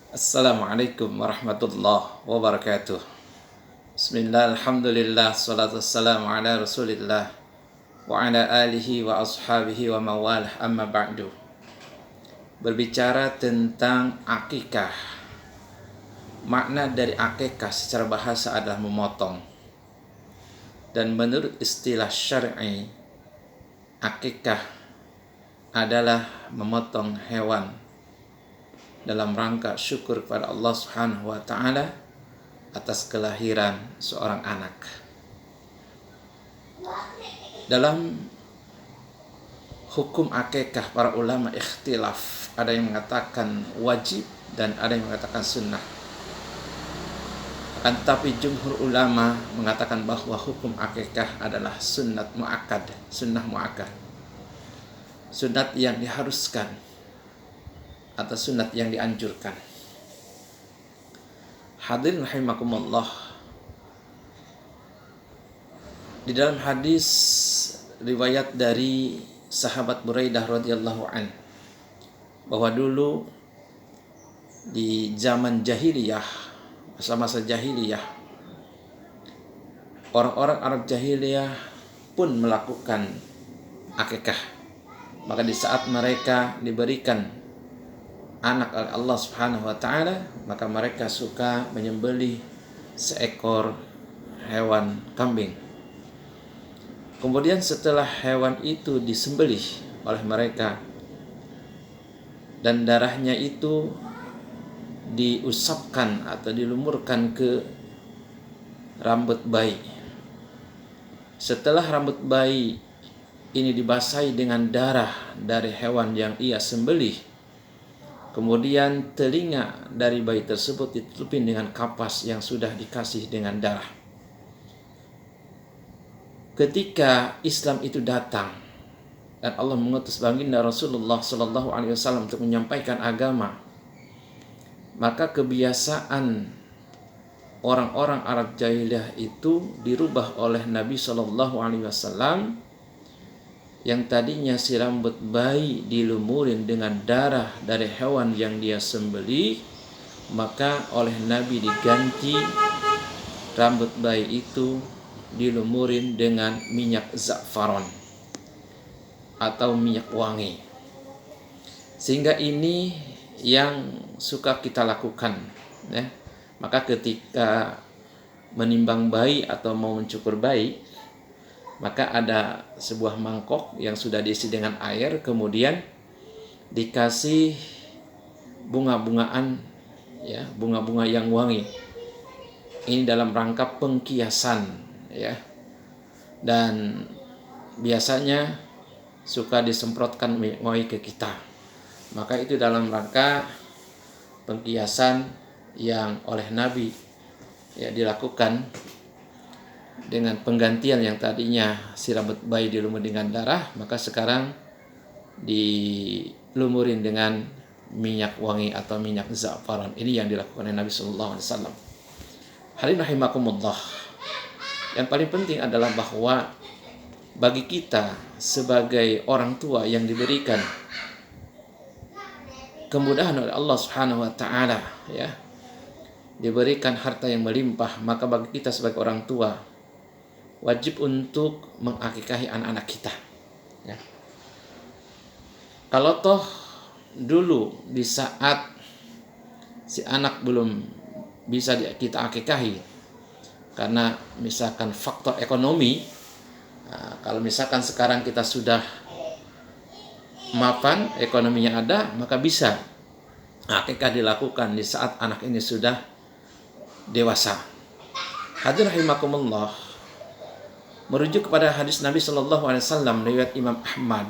Assalamualaikum warahmatullahi wabarakatuh. Bismillah, alhamdulillah, salatu wassalamu ala rasulillah wa ala alihi wa ashabihi wa mawalah, amma ba'du. Berbicara tentang akikah, makna dari akikah secara bahasa adalah memotong. Dan menurut istilah syar'i, akikah adalah memotong hewan dalam rangka syukur kepada Allah Subhanahu wa taala atas kelahiran seorang anak. Dalam hukum akikah para ulama ikhtilaf, ada yang mengatakan wajib dan ada yang mengatakan sunnah. Akan tetapi jumhur ulama mengatakan bahwa hukum akikah adalah sunnat muakkad, sunnah muakkad. Sunnat yang diharuskan atau sunat yang dianjurkan. Hadirin rahimakumullah, di dalam hadis riwayat dari sahabat Buraidah radhiyallahu an, bahwa dulu di zaman jahiliyah, masa-masa jahiliyah, orang-orang Arab jahiliyah pun melakukan akikah. Maka di saat mereka diberikan anak oleh Allah Subhanahu wa taala, maka mereka suka menyembelih seekor hewan kambing. Kemudian setelah hewan itu disembelih oleh mereka dan darahnya itu diusapkan atau dilumurkan ke rambut bayi. Setelah rambut bayi ini dibasahi dengan darah dari hewan yang ia sembelih, kemudian telinga dari bayi tersebut ditutupin dengan kapas yang sudah dikasih dengan darah. Ketika Islam itu datang dan Allah mengutus baginda Rasulullah Sallallahu Alaihi Wasallam untuk menyampaikan agama, maka kebiasaan orang-orang Arab jahiliyah itu dirubah oleh Nabi Sallallahu Alaihi Wasallam. Yang tadinya si rambut bayi dilumurin dengan darah dari hewan yang dia sembelih, maka oleh Nabi diganti rambut bayi itu dilumurin dengan minyak za'faron atau minyak wangi. Sehingga ini yang suka kita lakukan, ya. Maka ketika menimbang bayi atau mau mencukur bayi, maka ada sebuah mangkok yang sudah diisi dengan air, kemudian dikasih bunga-bungaan, ya, bunga-bunga yang wangi. Ini dalam rangka pengkiasan, ya. Dan biasanya suka disemprotkan minyak wangi ke kita. Maka itu dalam rangka pengkiasan yang oleh Nabi, ya, dilakukan dengan penggantian yang tadinya si rambut bayi dilumuri dengan darah, maka sekarang dilumurin dengan minyak wangi atau minyak za'faran. Ini yang dilakukan oleh Nabi Sallallahu Alaihi Wasallam. Hadirin rahimakumullah, yang paling penting adalah bahwa bagi kita sebagai orang tua yang diberikan kemudahan oleh Allah Subhanahu Wa Taala, ya, diberikan harta yang melimpah, maka bagi kita sebagai orang tua wajib untuk mengakikahi anak-anak kita, ya. Kalau toh dulu di saat si anak belum bisa kita akikahi karena misalkan faktor ekonomi, kalau misalkan sekarang kita sudah mapan, ekonominya ada, maka bisa akikah dilakukan di saat anak ini sudah dewasa. Hadirin rahimakumullah, merujuk kepada hadis Nabi Sallallahu Alaihi Wasallam riwayat Imam Ahmad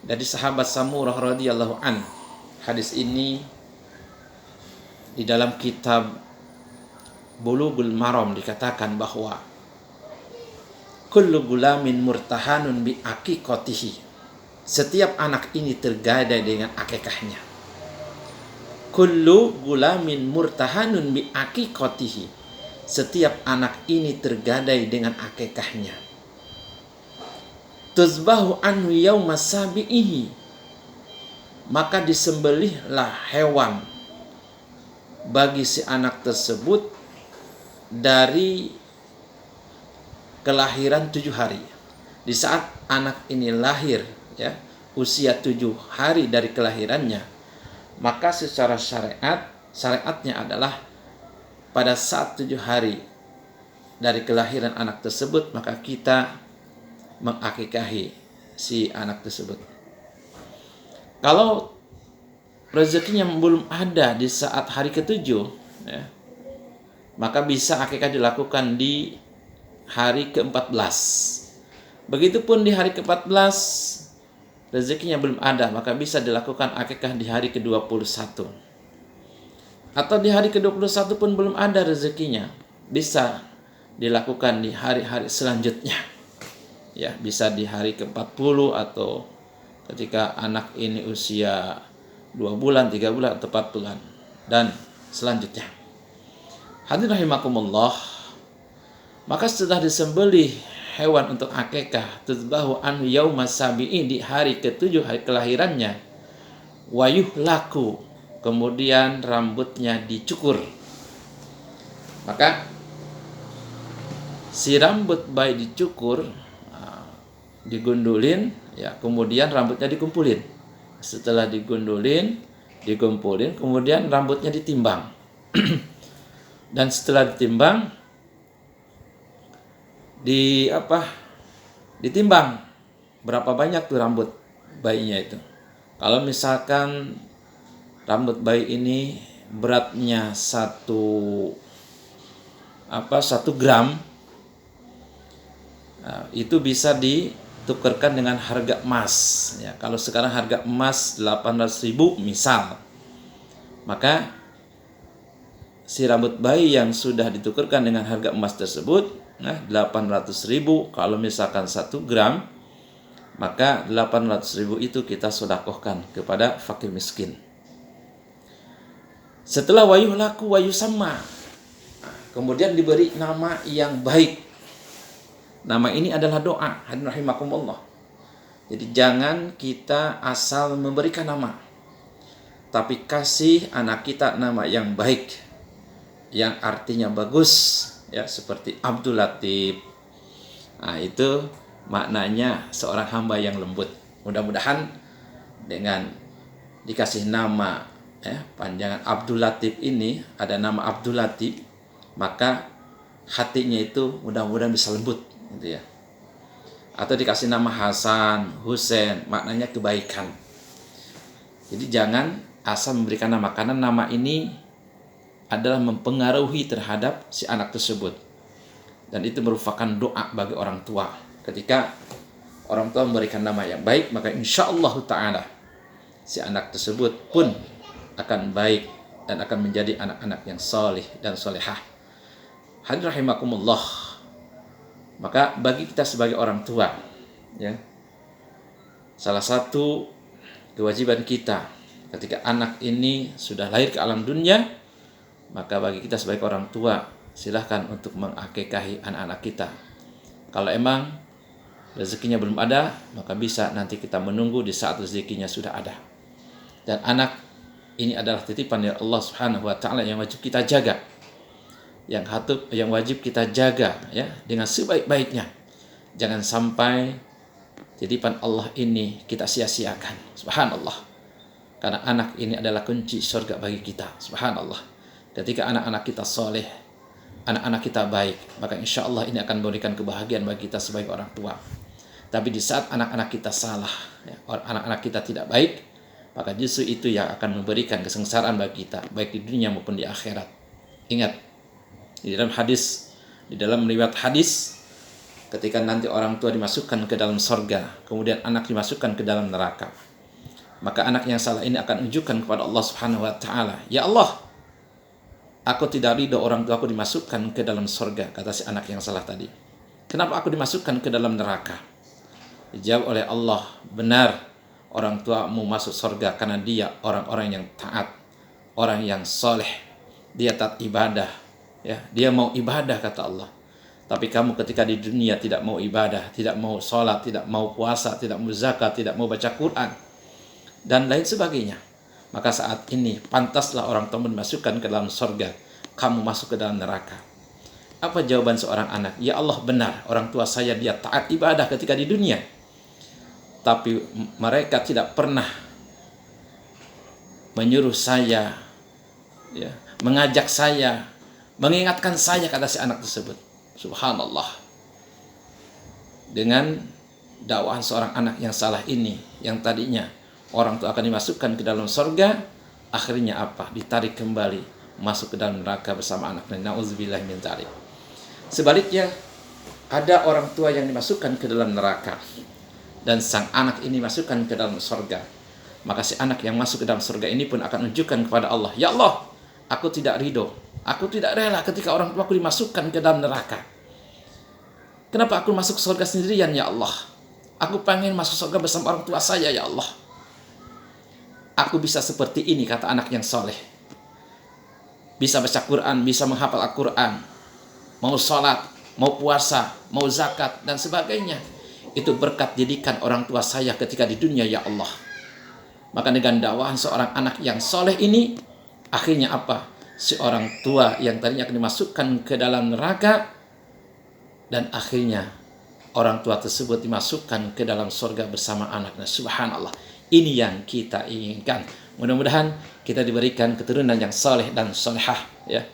dari sahabat Samurah radhiyallahu an. Hadis ini di dalam kitab Bulughul Maram dikatakan bahwa kullu gulamin murtahanun bi aqiqatihi, setiap anak ini tergadai dengan akikahnya. Kullu gulamin murtahanun bi aqiqatihi, setiap anak ini tergadai dengan akikahnya. Tuzbahu anhu yawma sabi'ihi, maka disembelihlah hewan bagi si anak tersebut dari kelahiran 7 hari. Di saat anak ini lahir, ya, usia 7 hari dari kelahirannya, maka secara syariatnya adalah pada saat 7 hari dari kelahiran anak tersebut, maka kita mengakikahi si anak tersebut. Kalau rezekinya belum ada di saat hari ke-7, ya, maka bisa akikah dilakukan di hari ke-14. Begitupun di hari ke-14 rezekinya belum ada, maka bisa dilakukan akikah di hari ke-21. Atau di hari ke-21 pun belum ada rezekinya, bisa dilakukan di hari-hari selanjutnya. Ya, bisa di hari ke-40 atau ketika anak ini usia 2 bulan, 3 bulan, atau 4 bulan dan selanjutnya. Hadirin rahimakumullah, maka setelah disembelih hewan untuk akikah, tuzbahu an yauma sabi'i, di hari ke-7 hari kelahirannya, wayuh laku, kemudian rambutnya dicukur. Maka si rambut bayi dicukur, digundulin, ya, kemudian rambutnya dikumpulin. Setelah digundulin, dikumpulin, kemudian rambutnya ditimbang. Dan setelah ditimbang, ditimbang berapa banyak tuh rambut bayinya itu. Kalau misalkan rambut bayi ini beratnya 1 gram, itu bisa ditukarkan dengan harga emas, ya. Kalau sekarang harga emas 800.000 misal, maka si rambut bayi yang sudah ditukarkan dengan harga emas tersebut, 800.000, kalau misalkan 1 gram, maka 800.000 itu kita sedekahkan kepada fakir miskin. Setelah wayuh laku wayuh sama, kemudian diberi nama yang baik. Nama ini adalah doa, hadirin rahimakumullah. Jadi jangan kita asal memberikan nama, tapi kasih anak kita nama yang baik, yang artinya bagus, ya, seperti Abdul Latif. Itu maknanya seorang hamba yang lembut. Mudah-mudahan dengan dikasih nama, ya, panjangan Abdul Latif ini, ada nama Abdul Latif, maka hatinya itu mudah-mudahan bisa lembut, gitu ya. Atau dikasih nama Hasan, Husain, maknanya kebaikan. Jadi jangan asal memberikan nama, karena nama ini adalah mempengaruhi terhadap si anak tersebut. Dan itu merupakan doa bagi orang tua. Ketika orang tua memberikan nama yang baik, maka insyaallah ta'ala si anak tersebut pun akan baik dan akan menjadi anak-anak yang salih dan salihah. Hadirin rahimakumullah. Maka bagi kita sebagai orang tua, ya, salah satu kewajiban kita ketika anak ini sudah lahir ke alam dunia, maka bagi kita sebagai orang tua, silahkan untuk mengakikahi anak-anak kita. Kalau emang rezekinya belum ada, maka bisa nanti kita menunggu di saat rezekinya sudah ada. Dan anak ini adalah titipan dari Allah Subhanahu wa taala yang wajib kita jaga. Yang wajib kita jaga, ya, dengan sebaik-baiknya. Jangan sampai titipan Allah ini kita sia-siakan. Subhanallah. Karena anak ini adalah kunci surga bagi kita. Subhanallah. Ketika anak-anak kita soleh, anak-anak kita baik, maka insya Allah ini akan memberikan kebahagiaan bagi kita sebagai orang tua. Tapi di saat anak-anak kita salah, ya, anak-anak kita tidak baik, maka justru itu yang akan memberikan kesengsaraan bagi kita, baik di dunia maupun di akhirat. Ingat, di dalam riwayat hadis, ketika nanti orang tua dimasukkan ke dalam surga, kemudian anak dimasukkan ke dalam neraka, maka anak yang salah ini akan unjukkan kepada Allah Subhanahu wa taala, "Ya Allah, aku tidak ridho orang tua aku dimasukkan ke dalam surga," kata si anak yang salah tadi. "Kenapa aku dimasukkan ke dalam neraka?" Dijawab oleh Allah, "Benar, orang tuamu masuk surga karena dia orang-orang yang taat, orang yang soleh, dia taat ibadah, ya, dia mau ibadah," kata Allah. "Tapi kamu ketika di dunia tidak mau ibadah, tidak mau sholat, tidak mau puasa, tidak mau zakat, tidak mau baca Quran, dan lain sebagainya. maka saat ini pantaslah orang tua dimasukkan ke dalam surga, kamu masuk ke dalam neraka. Apa jawaban seorang anak? Ya Allah, benar, orang tua saya dia taat ibadah ketika di dunia, tapi mereka tidak pernah menyuruh saya, ya, mengajak saya, mengingatkan saya, kata si anak tersebut. Subhanallah. Dengan dakwaan seorang anak yang salah ini, yang tadinya orang tua akan dimasukkan ke dalam surga, akhirnya apa? Ditarik kembali masuk ke dalam neraka bersama anaknya. Nauzubillah min dzalik. Sebaliknya, ada orang tua yang dimasukkan ke dalam neraka dan sang anak ini masukkan ke dalam surga. Maka si anak yang masuk ke dalam surga ini pun akan menunjukkan kepada Allah, ya Allah, aku tidak ridho, aku tidak rela ketika orang tuaku dimasukkan ke dalam neraka. Kenapa aku masuk surga sendirian, ya Allah? Aku pengen masuk surga bersama orang tua saya, ya Allah. Aku bisa seperti ini, kata anak yang soleh. Bisa baca Quran, bisa menghafal Al-Quran, mau sholat, mau puasa, mau zakat, dan sebagainya. Itu berkat didikan orang tua saya ketika di dunia, ya Allah. Maka dengan dakwahan seorang anak yang soleh ini, akhirnya apa? Si orang tua yang tadinya akan dimasukkan ke dalam neraka, dan akhirnya orang tua tersebut dimasukkan ke dalam surga bersama anaknya. Subhanallah. Ini yang kita inginkan. Mudah-mudahan kita diberikan keturunan yang soleh dan solehah, ya.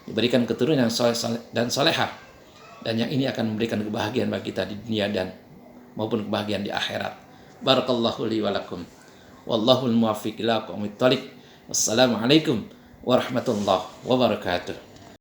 Diberikan keturunan yang soleh dan solehah. Dan yang ini akan memberikan kebahagiaan bagi kita di dunia dan maupun kebahagiaan di akhirat. Barakallahu li wa lakum. Wallahul muwaffiq ila aqwamit thoriq. Wassalamualaikum warahmatullahi wabarakatuh.